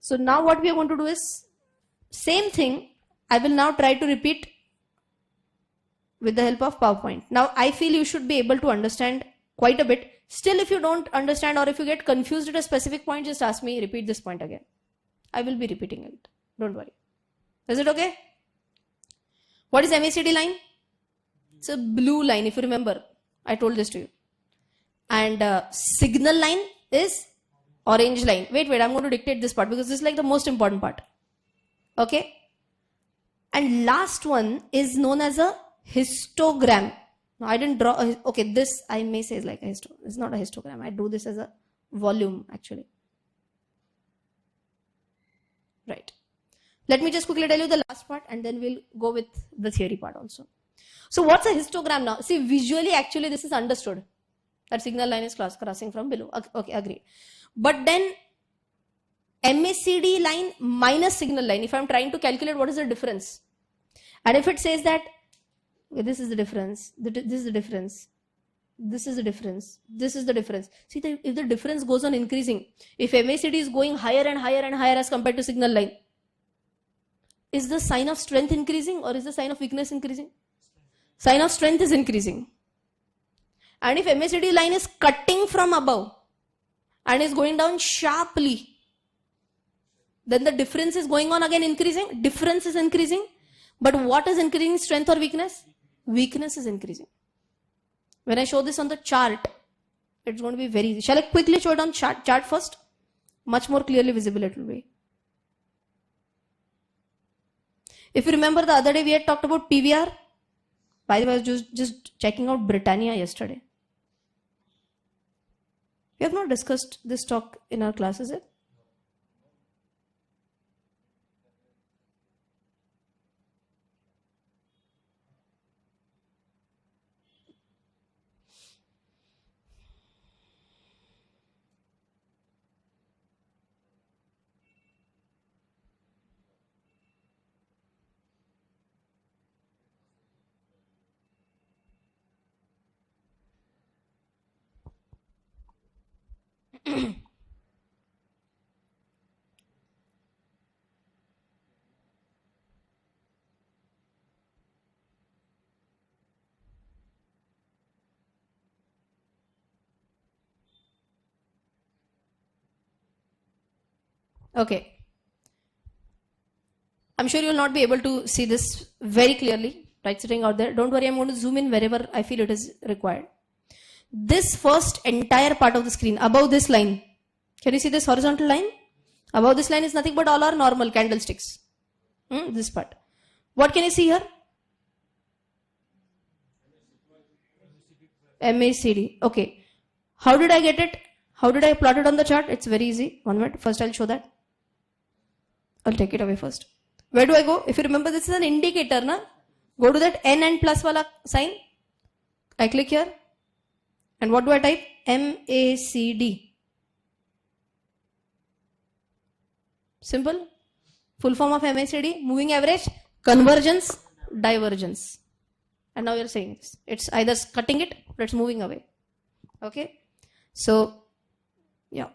So now what we are going to do is same thing. I will now try to repeat with the help of PowerPoint. Now I feel you should be able to understand quite a bit. Still, if you don't understand or if you get confused at a specific point, just ask me, repeat this point again. I will be repeating it. Don't worry. Is it okay? What is MACD line? It's a blue line, if you remember. I told this to you. And signal line is orange line. Wait, I'm going to dictate this part because this is like the most important part. Okay? And last one is known as a histogram. Now, I didn't draw, okay, this I may say is like a histogram. It's not a histogram. I do this as a volume actually. Right. Let me just quickly tell you the last part and then we'll go with the theory part also. So what's a histogram now? See, visually actually this is understood. That signal line is crossing from below. Okay, agreed. But then MACD line minus signal line, if I'm trying to calculate what is the difference. And if it says that okay, this is the difference, this is the difference, this is the difference, this is the difference. See, if the difference goes on increasing, if MACD is going higher and higher and higher as compared to signal line, is the sign of strength increasing or is the sign of weakness increasing? Sign of strength is increasing. And if MACD line is cutting from above and is going down sharply, then the difference is going on again increasing. Difference is increasing. But what is increasing, strength or weakness? Weakness is increasing. When I show this on the chart, it's going to be very easy. Shall I quickly show it on chart first? Much more clearly visible it will be. If you remember the other day we had talked about PVR. By the way, I was just checking out Britannia yesterday. We have not discussed this talk in our class, is it? Okay. I'm sure you will not be able to see this very clearly, right, sitting out there. Don't worry, I'm going to zoom in wherever I feel it is required. This first entire part of the screen, above this line, can you see this horizontal line? Above this line is nothing but all our normal candlesticks. This part. What can you see here? MACD. Okay. How did I get it? How did I plot it on the chart? It's very easy. 1 minute. First I'll show that. I'll take it away first. Where do I go? If you remember, this is an indicator, na? Go to that N and plus wala sign. I click here. And what do I type? MACD. Simple. Full form of MACD. Moving average, convergence, divergence. And now you're saying this. It's either cutting it or it's moving away. Okay. So, yeah.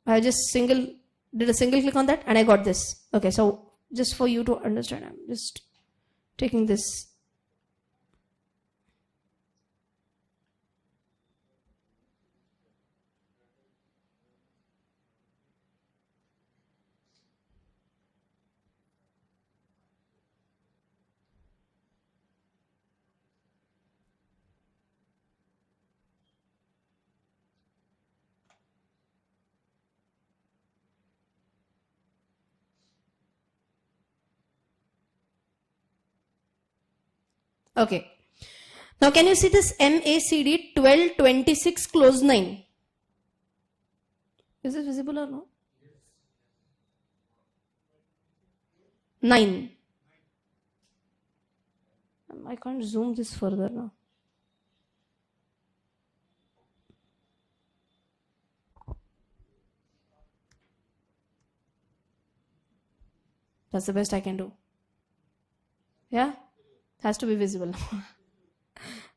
I just did a single click on that and I got this. Okay, so just for you to understand, I'm just taking this. Okay. Now can you see this MACD 1226 close 9? Is this visible or no? 9. I can't zoom this further now. That's the best I can do. Yeah? Has to be visible.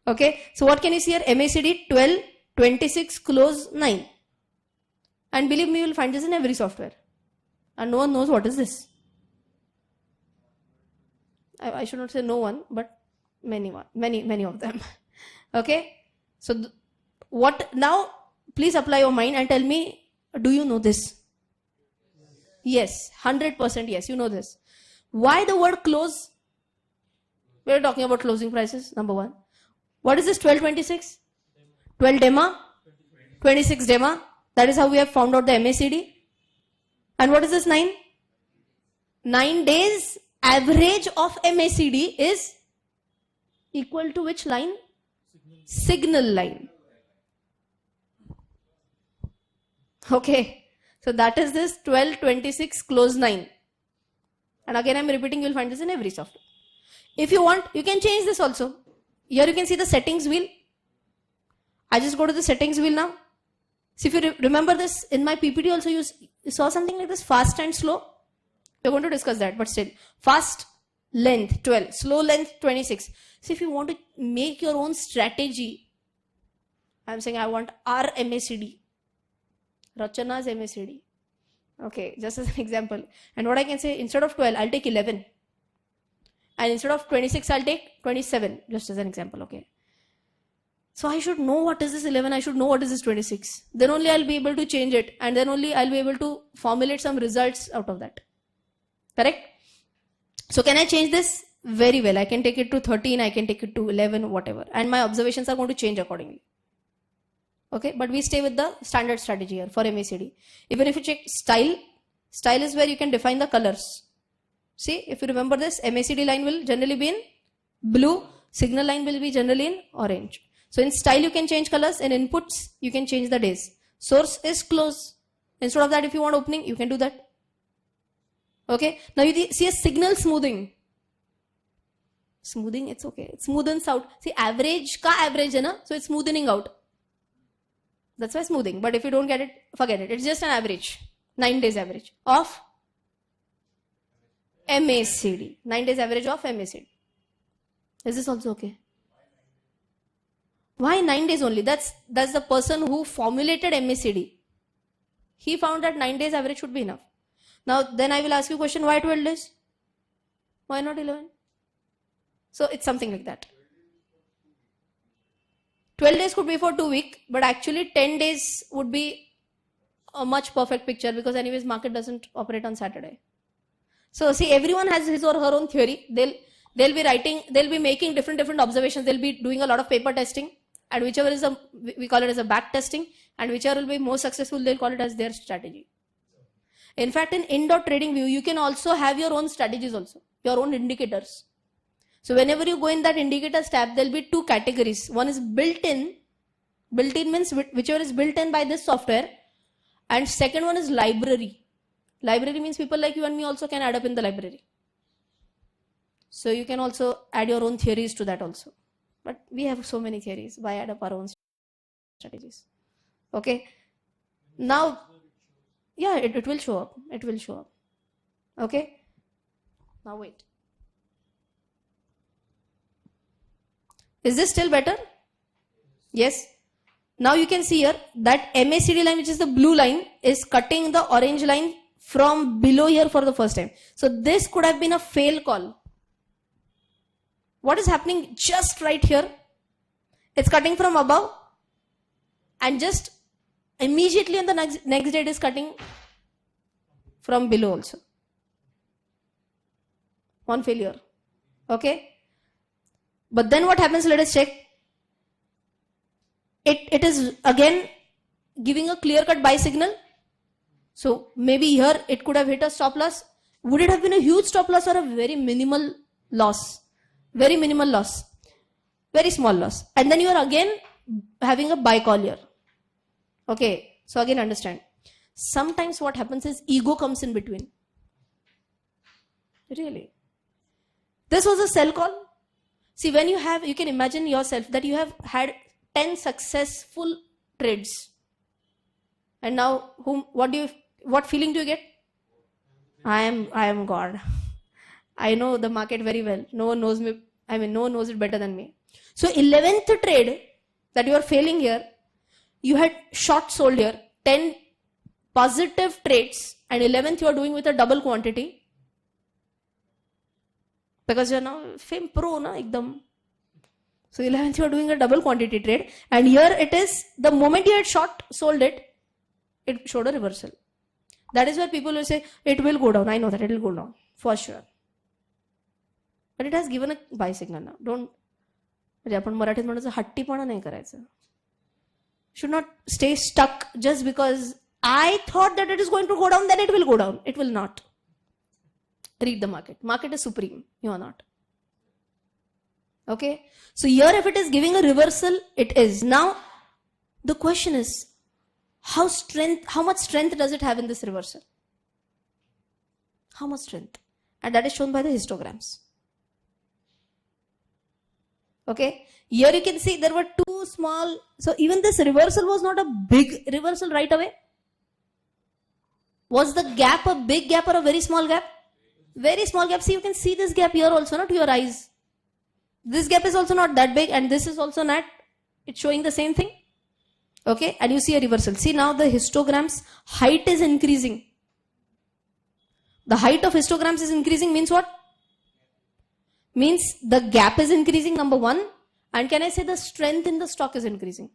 Okay, so what can you see here? MACD 1226 close 9. And believe me, you will find this in every software. And no one knows what is this. I should not say no one, but many of them. Okay? So what now? Please apply your mind and tell me, do you know this? Yes, 100% yes, you know this. Why the word close? We are talking about closing prices, number one. What is this 1226? 12 DEMA? 26 DEMA? That is how we have found out the MACD. And what is this 9? 9 days average of MACD is equal to which line? Signal line. Okay. So that is this 1226 close 9. And again I am repeating, you will find this in every software. If you want, you can change this also. Here you can see the settings wheel. I just go to the settings wheel now. See, if you remember this, in my PPT also you saw something like this, fast and slow. We're going to discuss that, but still. Fast length 12, slow length 26. So if you want to make your own strategy, I'm saying I want our MACD, Rachana's MACD. Okay, just as an example. And what I can say, instead of 12, I'll take 11. And instead of 26, I'll take 27, just as an example, okay. So I should know what is this 11, I should know what is this 26. Then only I'll be able to change it, and then only I'll be able to formulate some results out of that. Correct? So can I change this? Very well. I can take it to 13, I can take it to 11, whatever. And my observations are going to change accordingly. Okay, but we stay with the standard strategy here for MACD. Even if you check style, style is where you can define the colors. See, if you remember this, MACD line will generally be in blue, signal line will be generally in orange. So in style you can change colors, in inputs you can change the days. Source is close. Instead of that, if you want opening, you can do that. Okay, now you see a signal smoothing. Smoothing, it's okay. It smoothens out. See, average ka average hai na, so it's smoothening out. That's why smoothing. But if you don't get it, forget it. It's just an average. 9 days average of MACD. 9 days average of MACD. Is this also okay? Why 9 days only? That's the person who formulated MACD. He found that 9 days average should be enough. Now then I will ask you a question, why 12 days? Why not 11? So it's something like that. 12 days could be for 2 weeks, but actually 10 days would be a much perfect picture, because anyways market doesn't operate on Saturday. So see, everyone has his or her own theory. They'll be writing, they'll be making different observations. They'll be doing a lot of paper testing, and whichever is we call it as a back testing, and whichever will be more successful, they'll call it as their strategy. In fact, in in-dot trading view, you can also have your own strategies also, your own indicators. So whenever you go in that indicators tab, there'll be 2 categories. One is built-in. Built-in means whichever is built in by this software. And second one is library. Library means people like you and me also can add up in the library. So you can also add your own theories to that also. But we have so many theories. Why add up our own strategies? Okay. Now, yeah, it will show up. It will show up. Okay. Now wait. Is this still better? Yes. Now you can see here that MACD line, which is the blue line, is cutting the orange line from below here for the first time. So this could have been a fail call. What is happening just right here? It's cutting from above, and just immediately on the next day it is cutting from below also. One failure. Okay. But then what happens? Let us check. It is again giving a clear-cut buy signal. So maybe here it could have hit a stop loss. Would it have been a huge stop loss or a very minimal loss? Very minimal loss. Very small loss. And then you are again having a buy call here. Okay. So again understand. Sometimes what happens is ego comes in between. Really. This was a sell call. See, when you can imagine yourself that you have had 10 successful trades. And now, what feeling do you get? I am God. I know the market very well. No one knows me. No one knows it better than me. So 11th trade that you are failing here, you had short sold here, 10 positive trades and 11th you are doing with a double quantity because you are now fame pro na ekdam. So 11th you are doing a double quantity trade, and here it is the moment you had sold it showed a reversal. That is where people will say it will go down. I know that it will go down for sure, but it has given a buy signal now. Don't म्हणजे आपण मराठीत म्हणायचं हट्टीपणा नाही करायचं. Should not stay stuck just because I thought that it is going to go down, then it will go down. It will not. Read the market. Market is supreme. You are not. Okay. So here if it is giving a reversal, it is. Now the question is, how much strength does it have in this reversal? How much strength? And that is shown by the histograms. Okay, here you can see there were two small, so even this reversal was not a big reversal right away. Was the gap a big gap or a very small gap? Very small gap. See, you can see this gap here also, not to your eyes. This gap is also not that big, and this is also not, it's showing the same thing. Okay, and you see a reversal. See now the histograms height is increasing. The height of histograms is increasing means what? Means the gap is increasing, number one, and can I say the strength in the stock is increasing.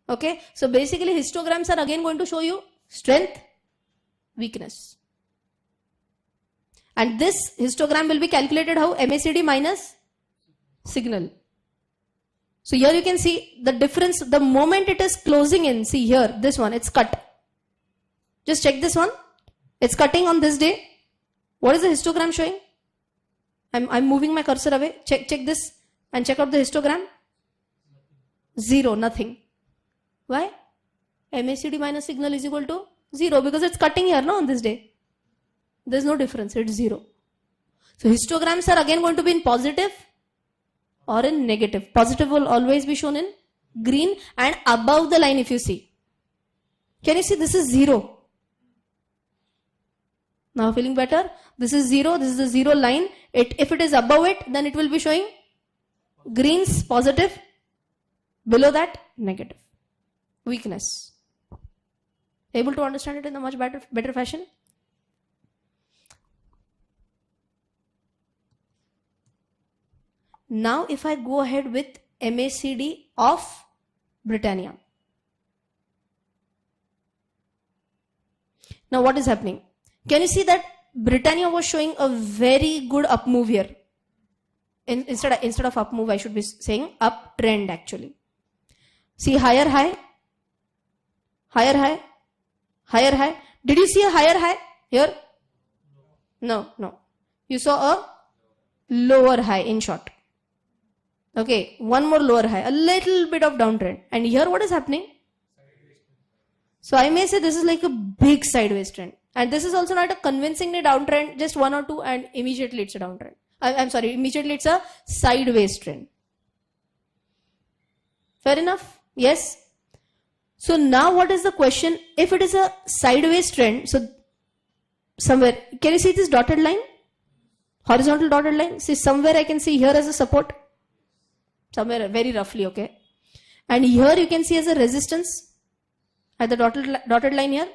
Okay, so basically histograms are again going to show you strength, weakness, and this histogram will be calculated how? MACD minus signal. So here you can see the difference the moment it is closing in. See here, this one, it's cut. Just check this one, it's cutting on this day. What is the histogram showing? I'm moving my cursor away. Check this and check out the histogram. 0, nothing. Why? MACD minus signal is equal to 0 because it's cutting here, no, on this day. There's no difference, it's 0. So histograms are again going to be in positive or in negative. Positive will always be shown in green and above the line if you see. Can you see this is 0? Now feeling better? This is 0, this is the 0 line. If it is above it, then it will be showing greens positive, below that negative. Weakness. Able to understand it in a much better fashion? Now if I go ahead with MACD of Britannia. Now what is happening? Can you see that Britannia was showing a very good up move here? Instead of up move, I should be saying uptrend actually. See higher high, higher high, higher high. Did you see a higher high here? No. You saw a lower high in short. Okay, one more lower high, a little bit of downtrend. And here what is happening? So I may say this is like a big sideways trend. And this is also not a convincingly downtrend, just 1 or 2 and immediately it's a downtrend. I'm sorry, immediately it's a sideways trend. Fair enough? Yes? So now what is the question? If it is a sideways trend, so somewhere, can you see this dotted line? Horizontal dotted line? See somewhere I can see here as a support. Somewhere very roughly, okay? And here you can see as a resistance at the dotted line here.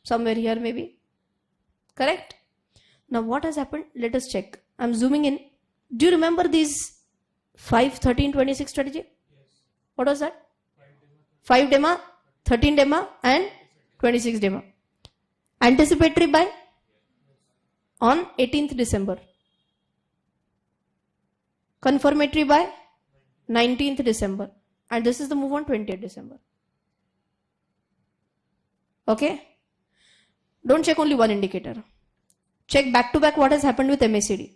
Somewhere here maybe. Correct? Now what has happened? Let us check. I'm zooming in. Do you remember these 5, 13, 26 strategy? Yes. What was that? 5 DEMA, 13 DEMA and 26 DEMA. Anticipatory buy on 18th December. Confirmatory buy 19th December. And this is the move on 20th December. Okay? Don't check only one indicator. Check back to back what has happened with MACD.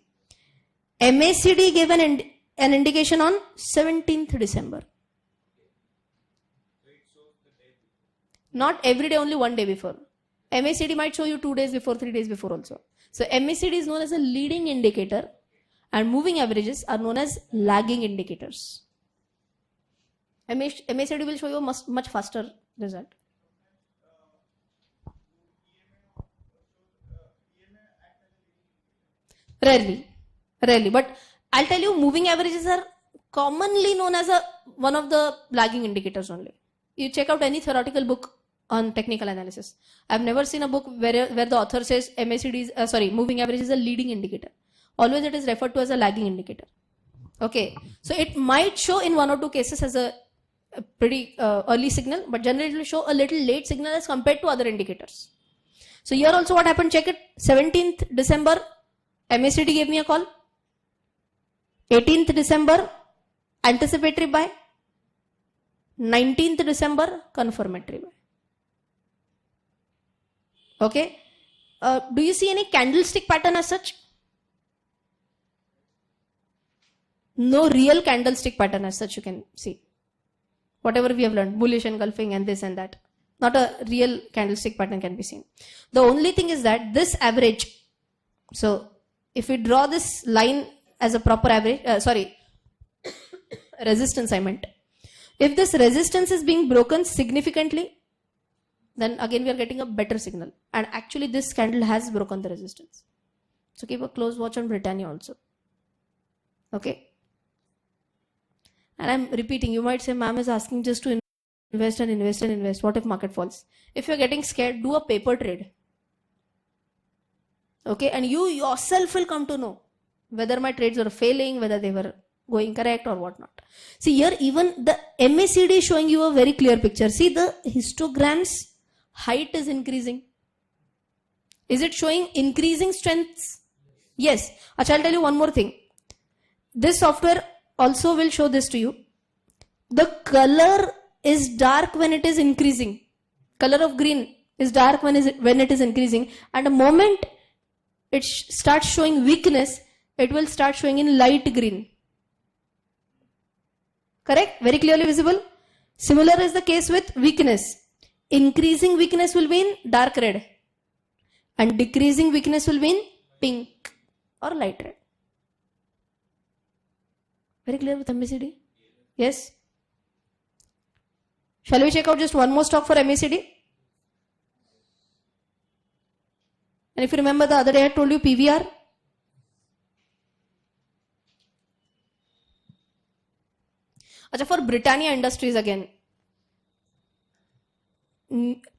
MACD gave an indication on 17th December. Not every day, only one day before. MACD might show you 2 days before, 3 days before also. So MACD is known as a leading indicator and moving averages are known as lagging indicators. MACD will show you a much faster result. Rarely, but I'll tell you, moving averages are commonly known as one of the lagging indicators only. You check out any theoretical book, on technical analysis. I've never seen a book where the author says MACD is, moving average is a leading indicator. Always it is referred to as a lagging indicator. Okay, so it might show in one or two cases as a pretty early signal, but generally it will show a little late signal as compared to other indicators. So here also what happened, check it. 17th December, MACD gave me a call. 18th December, anticipatory buy. 19th December, confirmatory buy. Okay. Do you see any candlestick pattern as such? No real candlestick pattern as such you can see. Whatever we have learned, bullish engulfing and this and that. Not a real candlestick pattern can be seen. The only thing is that this average, so if we draw this line as a proper average, resistance I meant. If this resistance is being broken significantly, then again we are getting a better signal. And actually this candle has broken the resistance. So keep a close watch on Britannia also. Okay. And I'm repeating, you might say, ma'am is asking just to invest and invest and invest. What if market falls? If you're getting scared, do a paper trade. Okay, and you yourself will come to know whether my trades were failing, whether they were going correct or whatnot. See here, even the MACD is showing you a very clear picture. See, the histogram's height is increasing. Is it showing increasing strengths? Yes. Achha, I'll tell you one more thing. This software also will show this to you. The color is dark when it is increasing. Color of green is dark when it is increasing. And the moment it starts showing weakness, it will start showing in light green. Correct? Very clearly visible. Similar is the case with weakness. Increasing weakness will be in dark red. And decreasing weakness will be in pink or light red. Very clear with MACD? Yes? Shall we check out just one more stock for MACD? And if you remember the other day I told you PVR. Achha, for Britannia Industries again.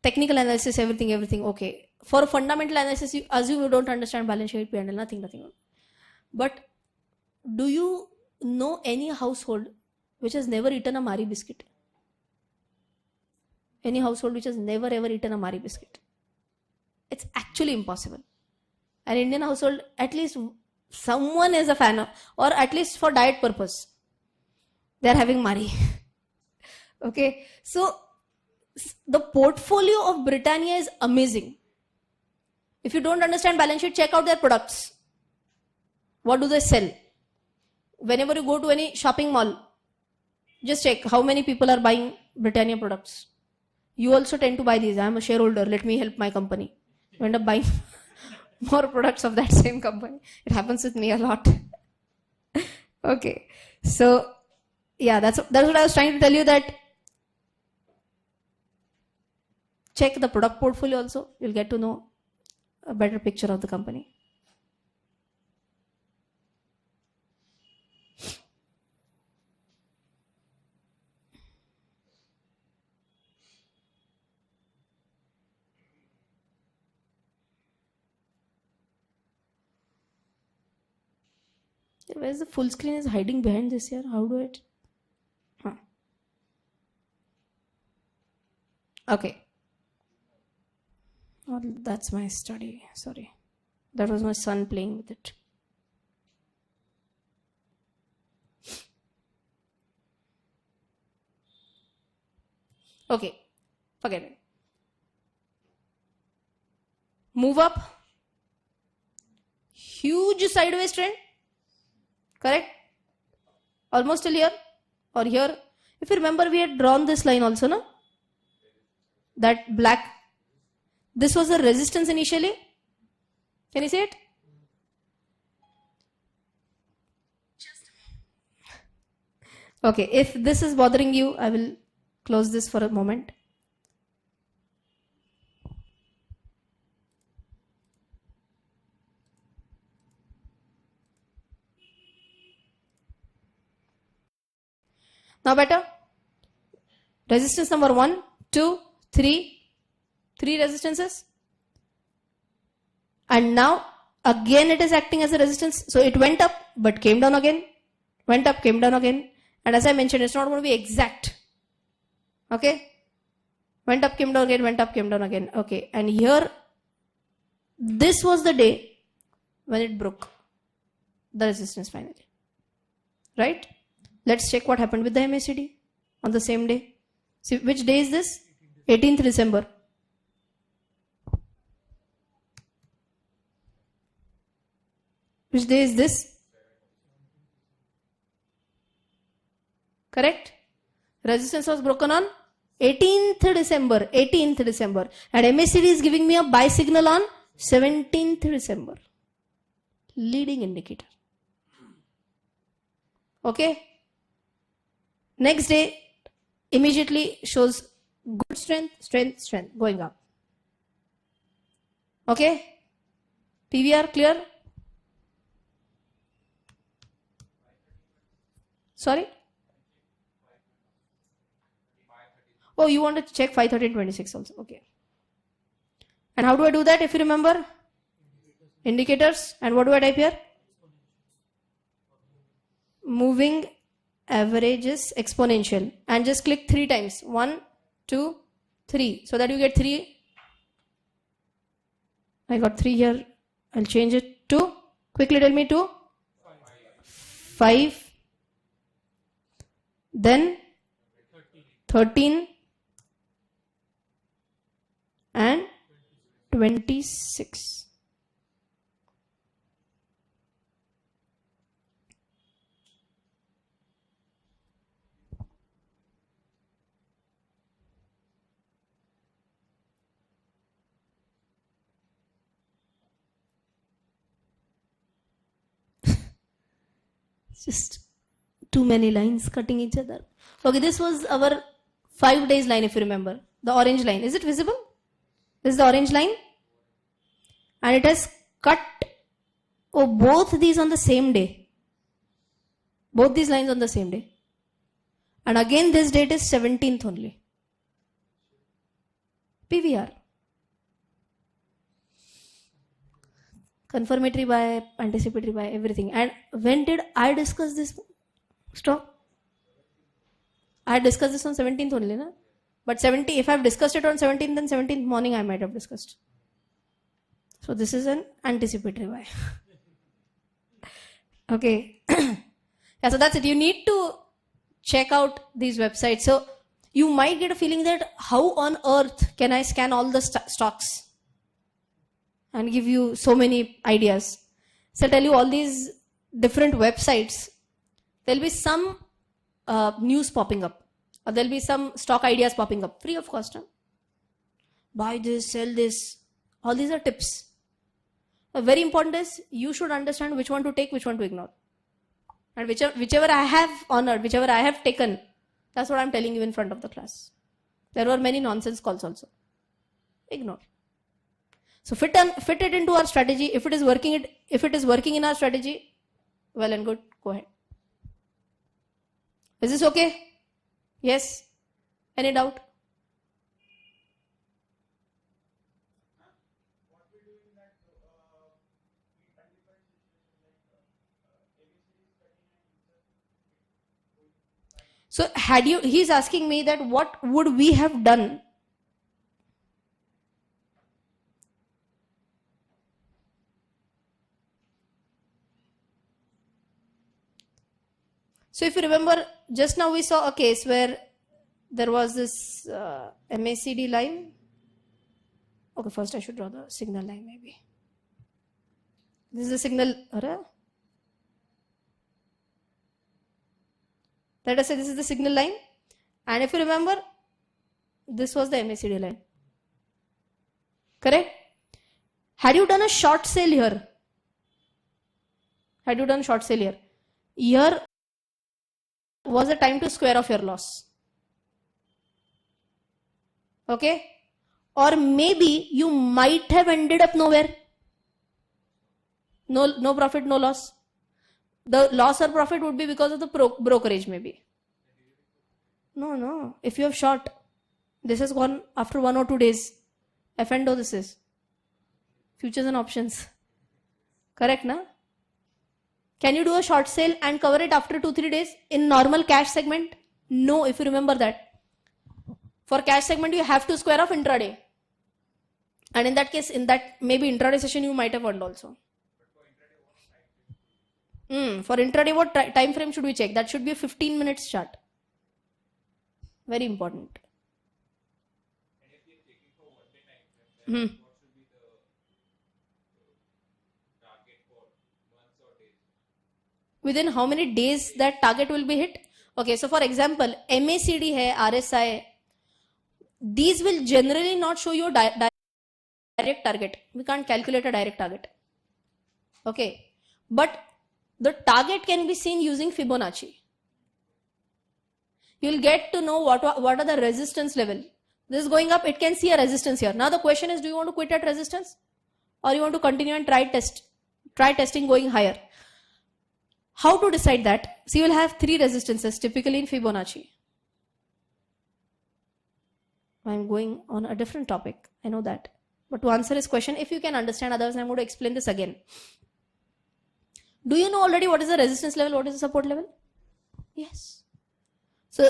Technical analysis, everything, okay. For fundamental analysis, you assume you don't understand balance sheet, P&L, nothing. But do you know any household which has never eaten a Marie biscuit? Any household which has never ever eaten a Marie biscuit? It's actually impossible. An Indian household, at least someone is a fan of, or at least for diet purpose, they are having Marie. Okay, so the portfolio of Britannia is amazing. If you don't understand balance sheet, check out their products. What do they sell? Whenever you go to any shopping mall, just check how many people are buying Britannia products. You also tend to buy these. I'm a shareholder. Let me help my company. You end up buying more products of that same company. It happens with me a lot. Okay. So, yeah, that's what I was trying to tell you, that check the product portfolio also. You'll get to know a better picture of the company. Where's the full screen is hiding behind this here? How do it? Okay. Oh, that's my study. Sorry. That was my son playing with it. Okay. Forget it. Move up. Huge sideways trend. Correct? Almost till here or here. If you remember, we had drawn this line also, no? That black. This was the resistance initially. Can you see it? Okay, if this is bothering you, I will close this for a moment. Now better? Resistance number 1, 2, 3, 3 resistances. And now again it is acting as a resistance. So it went up but came down again. Went up, came down again. And as I mentioned, it's not going to be exact. Okay? Went up, came down again, went up, came down again. Okay. And here, this was the day when it broke the resistance finally. Right? Let's check what happened with the MACD on the same day. See, which day is this? 18th December. Which day is this? Correct? Resistance was broken on 18th December. 18th December. And MACD is giving me a buy signal on 17th December. Leading indicator. Okay? Next day, immediately shows good strength, strength, strength going up. Okay? PVR clear? Sorry? Oh, you want to check 513.26 also. Okay. And how do I do that if you remember? Indicators. And what do I type here? Moving averages exponential. And just click 3 times. 1, 2, 3. So that you get 3. I got 3 here. I'll change it to, quickly tell me, to 5. Then 13 and 26. Just too many lines cutting each other. Okay, this was our 5 days line if you remember. The orange line. Is it visible? This is the orange line. And it has cut both these on the same day. Both these lines on the same day. And again this date is 17th only. PVR. Confirmatory buy, anticipatory buy, everything. And when did I discuss this stock? I discussed this on 17th only, na? But if I've discussed it on 17th, then 17th morning I might have discussed. So this is an anticipatory buy. Okay. Yeah, so that's it. You need to check out these websites. So you might get a feeling that how on earth can I scan all the stocks and give you so many ideas. So I'll tell you all these different websites. There'll be some news popping up. Or there'll be some stock ideas popping up. Free of cost. Huh? Buy this, sell this. All these are tips. Very important is you should understand which one to take, which one to ignore. And whichever I have honored, whichever I have taken, that's what I'm telling you in front of the class. There were many nonsense calls also. Ignore. So fit it into our strategy. If it is working in our strategy, well and good, go ahead. Is this okay? Yes? Any doubt? So he's asking me that what would we have done? So if you remember, just now we saw a case where there was this MACD line. Okay, first I should draw the signal line maybe. This is the signal. Let us say this is the signal line. And if you remember, this was the MACD line. Correct? Had you done a short sale here? Here was the time to square off your loss. Okay? Or maybe you might have ended up nowhere. No profit, no loss. The loss or profit would be because of the brokerage maybe. No. If you have short, this has gone after 1 or 2 days. F&O this is. Futures and options. Correct, na? Can you do a short sale and cover it after 2-3 days in normal cash segment? No, if you remember that. For cash segment, you have to square off intraday. And in that case, in that maybe intraday session, you might have earned also. For intraday, what time frame should we check? That should be a 15 minutes chart. Very important. Within how many days that target will be hit? Okay, so for example, MACD hai, RSI, these will generally not show you direct target. We can't calculate a direct target. Okay, but the target can be seen using Fibonacci. You'll get to know what are the resistance level. This is going up, it can see a resistance here. Now the question is, do you want to quit at resistance? Or you want to continue and try testing going higher? How to decide that? So you will have 3 resistances typically in Fibonacci. I'm going on a different topic, I know that. But to answer this question, if you can understand, otherwise I'm going to explain this again. Do you know already what is the resistance level, what is the support level? Yes. So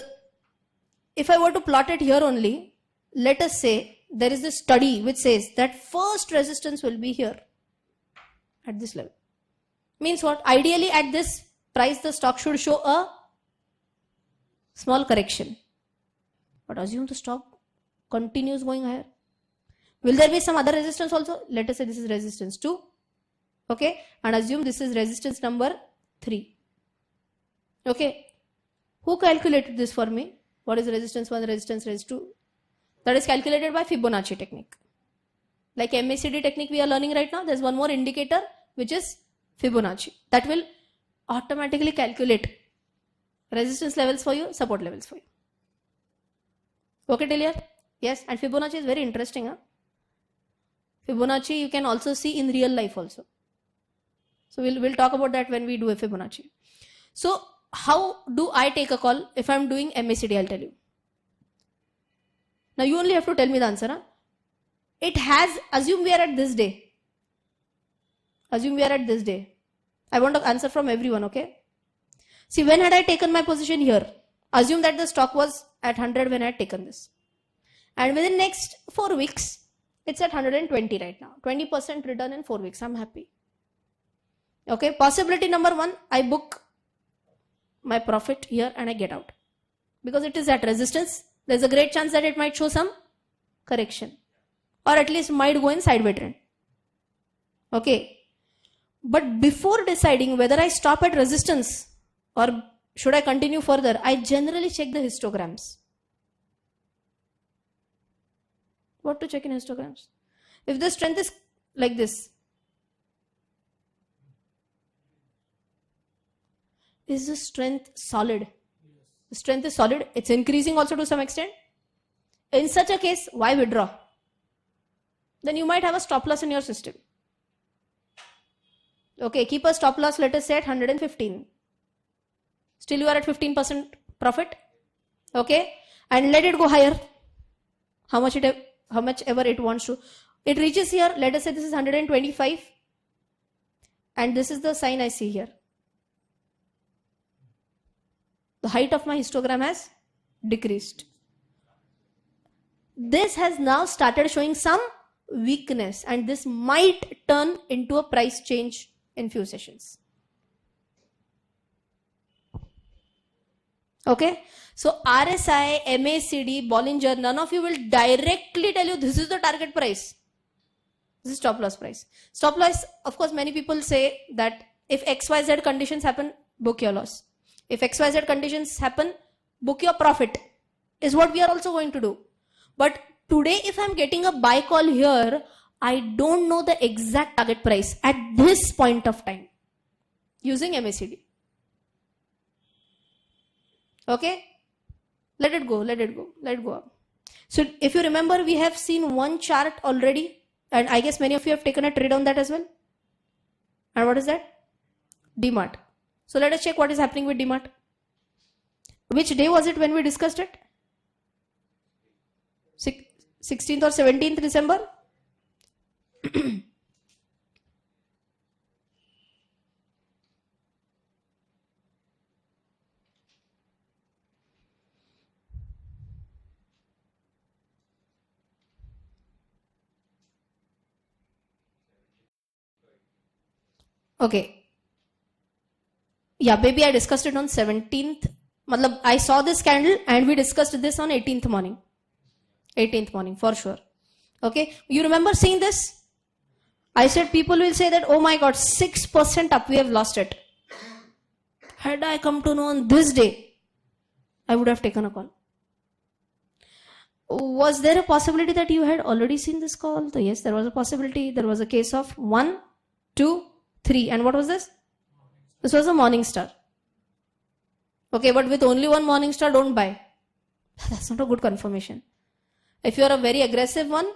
if I were to plot it here only, let us say there is this study which says that first resistance will be here at this level. Means what? Ideally at this price the stock should show a small correction. But assume the stock continues going higher. Will there be some other resistance also? Let us say this is resistance 2. Okay, and assume this is resistance number 3. Okay, who calculated this for me? What is resistance 1, resistance 2? That is calculated by Fibonacci technique. Like MACD technique we are learning right now, there's one more indicator which is Fibonacci. That will automatically calculate resistance levels for you, support levels for you. Okay till here? Yes, and Fibonacci is very interesting. Huh? Fibonacci you can also see in real life also. So we'll talk about that when we do a Fibonacci. So how do I take a call if I'm doing MACD? I'll tell you. Now you only have to tell me the answer. Huh? It has, assume we are at this day. Assume we are at this day. I want an answer from everyone, okay? See, when had I taken my position here? Assume that the stock was at 100 when I had taken this. And within next 4 weeks, it's at 120 right now. 20% return in 4 weeks. I'm happy. Okay, possibility number 1, I book my profit here and I get out. Because it is at resistance, there's a great chance that it might show some correction. Or at least might go in sideways trend. Okay. But before deciding whether I stop at resistance or should I continue further, I generally check the histograms. What to check in histograms? If the strength is like this, is the strength solid? The strength is solid. It's increasing also to some extent. In such a case, why withdraw? Then you might have a stop loss in your system. Okay, keep a stop loss, let us say at 115. Still you are at 15% profit. Okay, and let it go higher. How much ever it wants to. It reaches here, let us say this is 125. And this is the sign I see here. The height of my histogram has decreased. This has now started showing some weakness and this might turn into a price change in few sessions. Okay, so RSI, MACD, Bollinger, none of you will directly tell you this is the target price. This is stop loss price. Stop loss, of course, many people say that if XYZ conditions happen, book your loss. If XYZ conditions happen, book your profit, is what we are also going to do. But today, if I'm getting a buy call here, I don't know the exact target price at this point of time using MACD. Okay, let it go, let it go, let it go up. So if you remember, we have seen one chart already, and I guess many of you have taken a trade on that as well. And what is that? DMART. So let us check what is happening with DMART. Which day was it when we discussed it? 16th or 17th December? Okay. Yeah, maybe I discussed it on 17th. Matlab, I saw this candle and we discussed this on 18th morning. 18th morning, for sure. Okay. You remember seeing this? I said people will say that, oh my God, 6% up, we have lost it. Had I come to know on this day, I would have taken a call. Was there a possibility that you had already seen this call? So yes, there was a possibility. There was a case of 1, 2, 3. And what was this? This was a morning star. Okay, but with only one morning star, don't buy. That's not a good confirmation. If you are a very aggressive one,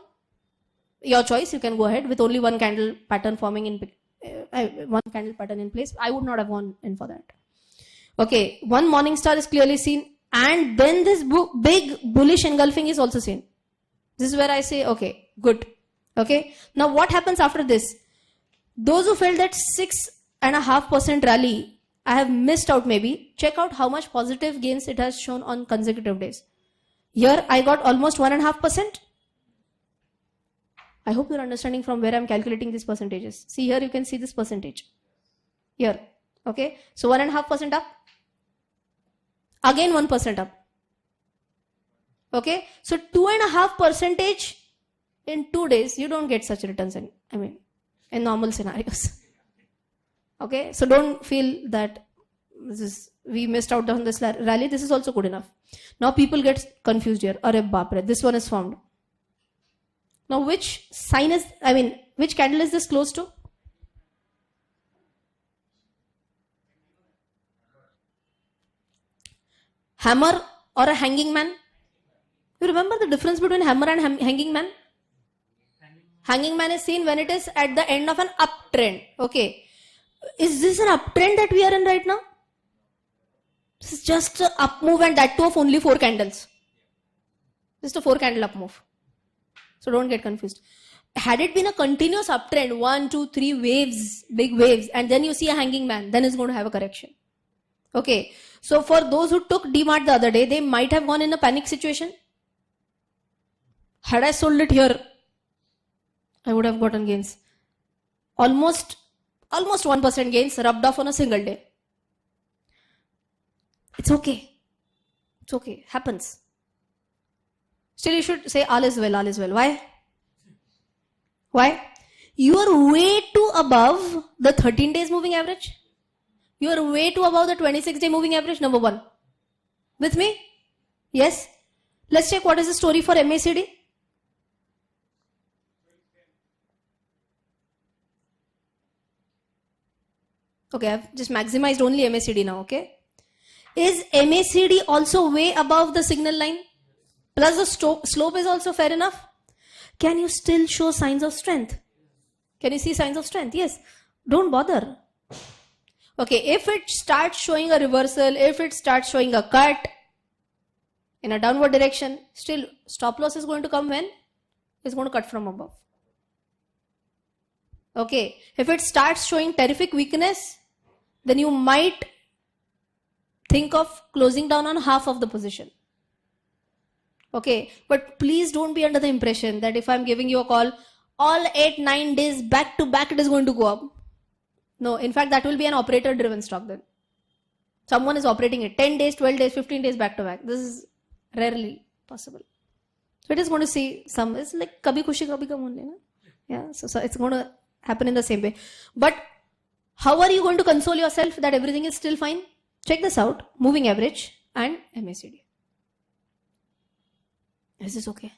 your choice, you can go ahead with only one candle pattern forming in one candle pattern in place. I would not have gone in for that. Okay, one morning star is clearly seen, and then this big bullish engulfing is also seen. This is where I say, okay, good. Okay, now what happens after this? Those who felt that 6.5% rally, I have missed out maybe. Check out how much positive gains it has shown on consecutive days. Here I got almost 1.5%. I hope you're understanding from where I'm calculating these percentages. See here, you can see this percentage. Here, okay. So 1.5% up. Again 1% up. Okay. So 2.5% in 2 days. You don't get such returns in normal scenarios. Okay. So don't feel that we missed out on this rally. This is also good enough. Now people get confused here. Arre baapre, this one is formed. Now which sign is, which candle is this close to? Hammer or a hanging man? You remember the difference between hammer and hanging man? Hanging man is seen when it is at the end of an uptrend. Okay. Is this an uptrend that we are in right now? This is just an up move, and that too of only 4 candles. Just a 4 candle up move. So don't get confused. Had it been a continuous uptrend, 1, 2, 3 waves, big waves, and then you see a hanging man, then it's going to have a correction. Okay. So for those who took DMart the other day, they might have gone in a panic situation. Had I sold it here, I would have gotten gains. Almost 1% gains rubbed off on a single day. It's okay. It's okay. Happens. Still, you should say all is well, all is well. Why? Why? You are way too above the 13 days moving average. You are way too above the 26-day moving average, number 1. With me? Yes? Let's check what is the story for MACD. Okay, I've just maximized only MACD now, okay? Is MACD also way above the signal line? Plus the slope is also fair enough? Can you still show signs of strength? Can you see signs of strength? Yes. Don't bother. Okay, if it starts showing a reversal, if it starts showing a cut in a downward direction, still stop loss is going to come when? It's going to cut from above. Okay, if it starts showing terrific weakness, then you might think of closing down on half of the position. Okay, but please don't be under the impression that if I'm giving you a call, all 8-9 days back to back it is going to go up. No, in fact, that will be an operator driven stock then. Someone is operating it 10 days, 12 days, 15 days back to back. This is rarely possible. So it is going to see some, it's like kabhi khushi kabhi gum only. Yeah, so it's going to happen in the same way. But how are you going to console yourself that everything is still fine? Check this out, moving average and MACD. Is this okay?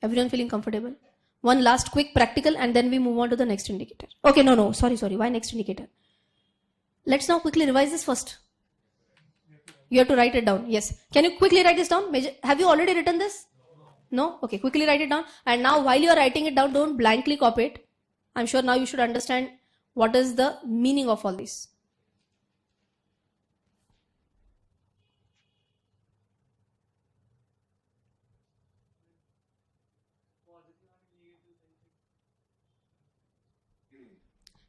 Everyone feeling comfortable? One last quick practical and then we move on to the next indicator. Okay, no, sorry. Why next indicator? Let's now quickly revise this first. You have to write it down. Yes. Can you quickly write this down? Have you already written this? No? Okay, quickly write it down. And now while you are writing it down, don't blankly copy it. I'm sure now you should understand what is the meaning of all this.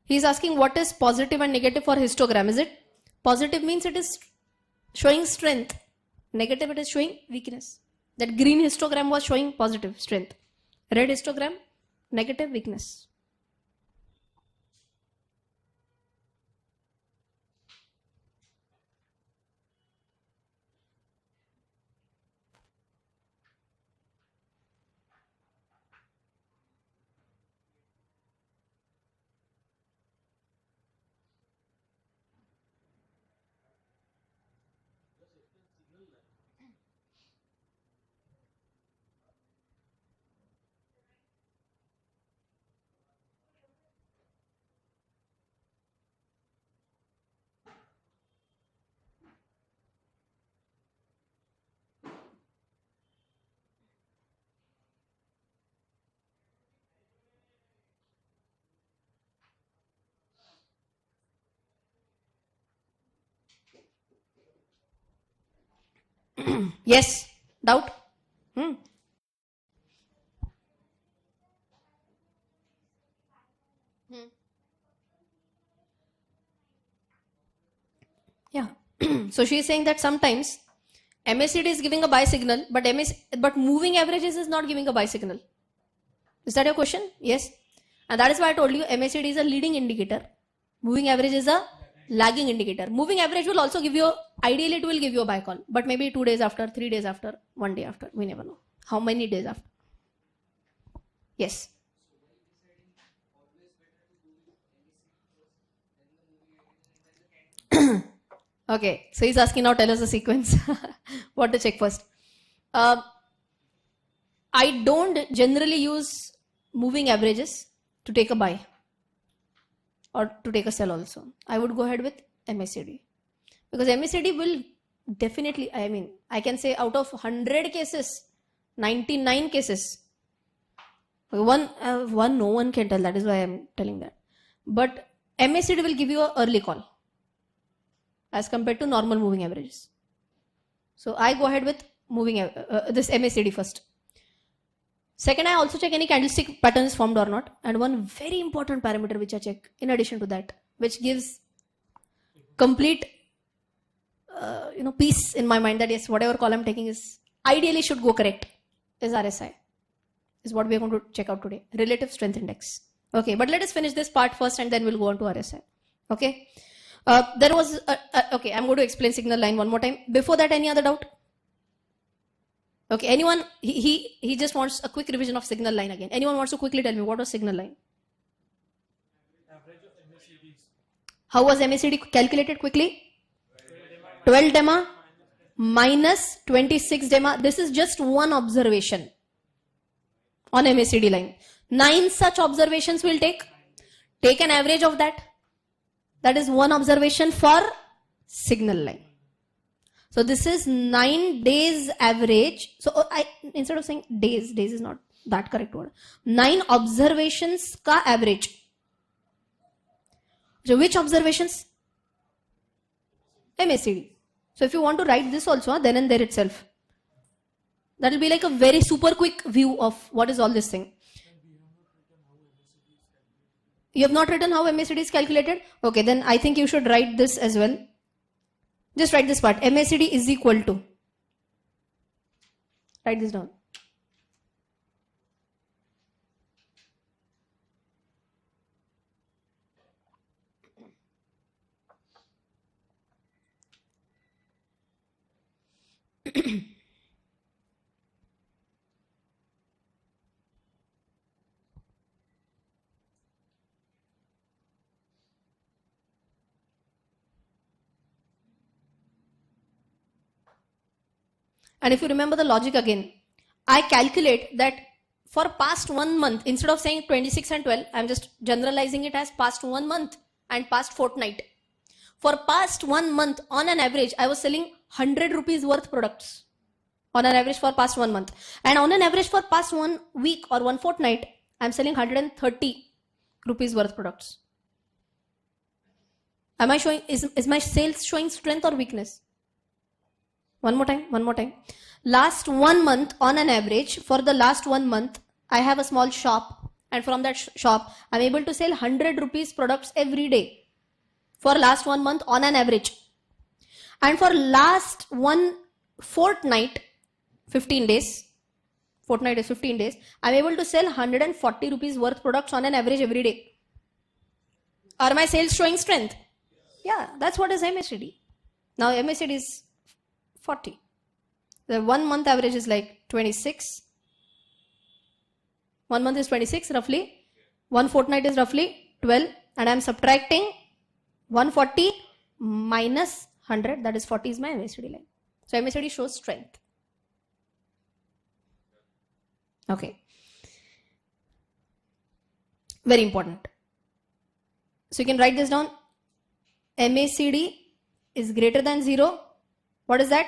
He's asking what is positive and negative for histogram. Is it positive means it is showing strength, negative it is showing weakness. That green histogram was showing positive strength, red histogram negative weakness. Yes, doubt? Yeah. So she is saying that sometimes MACD is giving a buy signal, but moving averages is not giving a buy signal. Is that your question? Yes. And that is why I told you MACD is a leading indicator. Moving average is a lagging indicator. Moving average will also give you, ideally it will give you a buy call, but maybe 2 days after, 3 days after, 1 day after, we never know. How many days after? Yes. Okay, so he's asking now, tell us the sequence. What to check first? I don't generally use moving averages to take a buy or to take a sell also. I would go ahead with MACD because MACD will definitely, I mean, I can say out of 100 cases, 99 cases, one no one can tell, that is why I'm telling that. But MACD will give you an early call as compared to normal moving averages. So I go ahead with moving this MACD first. Second, I also check any candlestick pattern is formed or not. And one very important parameter which I check in addition to that, which gives complete peace in my mind that yes, whatever call I'm taking is ideally should go correct, is RSI. Is what we are going to check out today. Relative Strength Index. Okay, but let us finish this part first and then we'll go on to RSI. Okay. There was, okay, I'm going to explain signal line one more time. Before that, any other doubt? Okay, anyone, he just wants a quick revision of signal line again. Anyone wants to quickly tell me what was signal line? Average of MACDs. How was MACD calculated quickly? 12 DEMA minus 26 DEMA. This is just one observation on MACD line. 9 such observations will take an average of that. That is one observation for signal line. So this is 9 days average. So instead of saying days is not that correct word. 9 observations ka average. So which observations? MACD. So if you want to write this also, then and there itself. That will be like a very super quick view of what is all this thing. You have not written how MACD is calculated? Okay, then I think you should write this as well. Just write this part. MACD is equal to. Write this down. And if you remember the logic again, I calculate that for past 1 month, instead of saying 26 and 12, I'm just generalizing it as past 1 month and past fortnight. For past 1 month, on an average, I was selling 100 rupees worth products. On an average for past 1 month. And on an average for past 1 week or 1 fortnight, I'm selling 130 rupees worth products. Am I showing, is my sales showing strength or weakness? One more time. Last 1 month, on an average, for the last 1 month, I have a small shop and from that shop I'm able to sell 100 rupees products every day for last 1 month on an average. And for last one fortnight, 15 days, fortnight is 15 days, I'm able to sell 140 rupees worth products on an average every day. Are my sales showing strength? Yeah, that's what is MACD. Now MACD is 40. The 1 month average is like 26. 1 month is 26 roughly. 1 fortnight is roughly 12. And I'm subtracting 140 minus 100. That is 40 is my MACD line. So MACD shows strength. Okay. Very important. So you can write this down. MACD is greater than 0. What is that?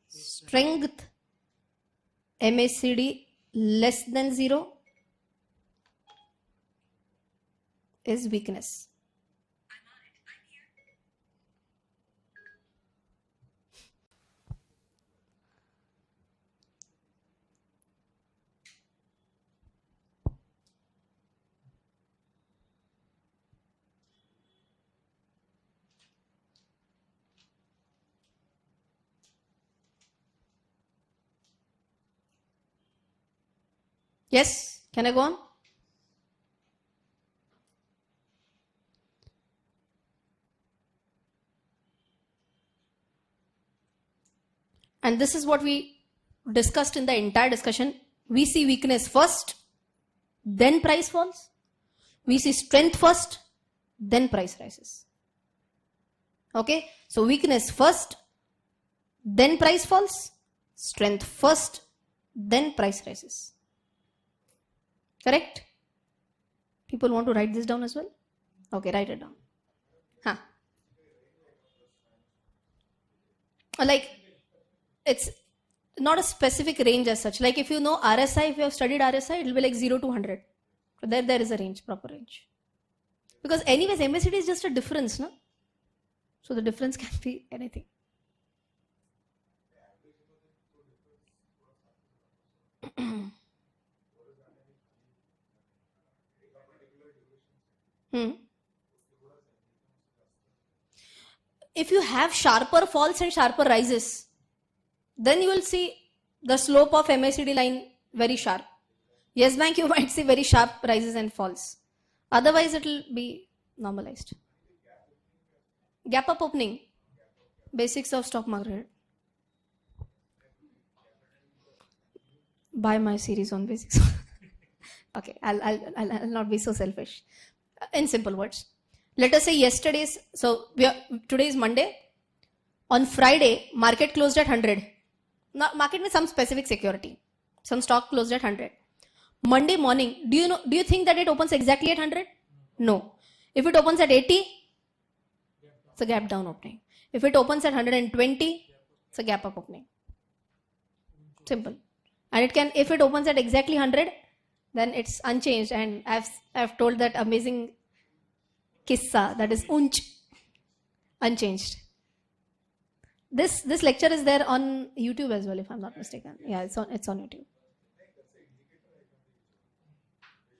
Strength. MACD less than 0 is weakness. Yes, can I go on? And this is what we discussed in the entire discussion. We see weakness first, then price falls. We see strength first, then price rises. Okay, so weakness first, then price falls. Strength first, then price rises. Correct? People want to write this down as well? Okay, write it down. Huh. Like, it's not a specific range as such. Like if you know RSI, if you have studied RSI, it will be like 0 to 100. So there is a range, proper range. Because anyways, MACD is just a difference, no? So the difference can be anything. If you have sharper falls and sharper rises, then you will see the slope of MACD line very sharp. Yes Bank, you might see very sharp rises and falls. Otherwise, it will be normalized. Gap up opening. Basics of stock market. Buy my series on basics. Okay, I'll not be so selfish. In simple words, let us say yesterday's. So today is Monday. On Friday, market closed at 100. Now, market with some specific security. Some stock closed at 100. Monday morning, do you think that it opens exactly at 100? No. If it opens at 80, it's a gap down opening. If it opens at 120, it's a gap up opening. Simple. And it can, if it opens at exactly 100, then it's unchanged. And I've told that amazing kissa, that is unch, unchanged. This lecture is there on YouTube as well, if I'm not mistaken. Yeah, it's on YouTube.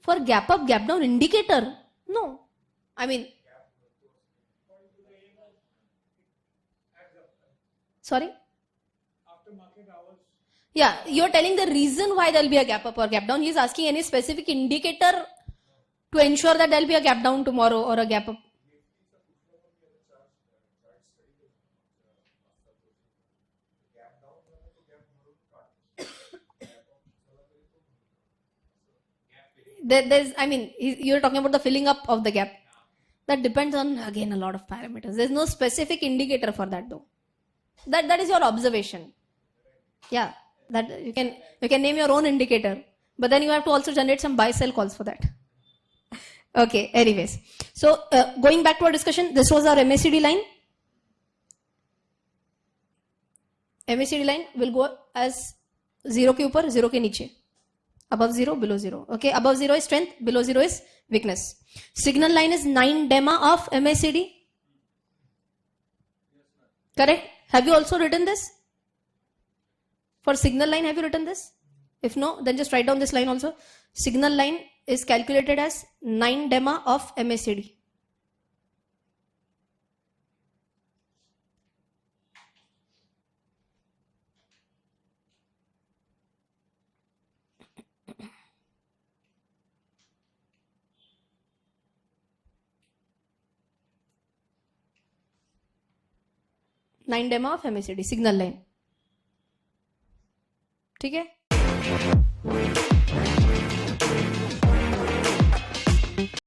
For gap up, gap down indicator? No. I mean, sorry? After market hours. Yeah, you're telling the reason why there'll be a gap up or gap down. He's asking any specific indicator to ensure that there'll be a gap down tomorrow or a gap up. You're talking about the filling up of the gap. That depends on, again, a lot of parameters. There's no specific indicator for that though. That is your observation. Yeah, that you can name your own indicator, but then you have to also generate some buy sell calls for that. Okay, anyways. So going back to our discussion, this was our MACD line. MACD line will go as 0 ke upar, 0 ke niche. Above 0, below 0. Okay, above 0 is strength, below 0 is weakness. Signal line is 9 DEMA of MACD. Correct? Have you also written this? For signal line, have you written this? If no, then just write down this line also. Signal line is calculated as 9 DEMA of MACD. Nine डेमा of MACD signal line. ठीक है.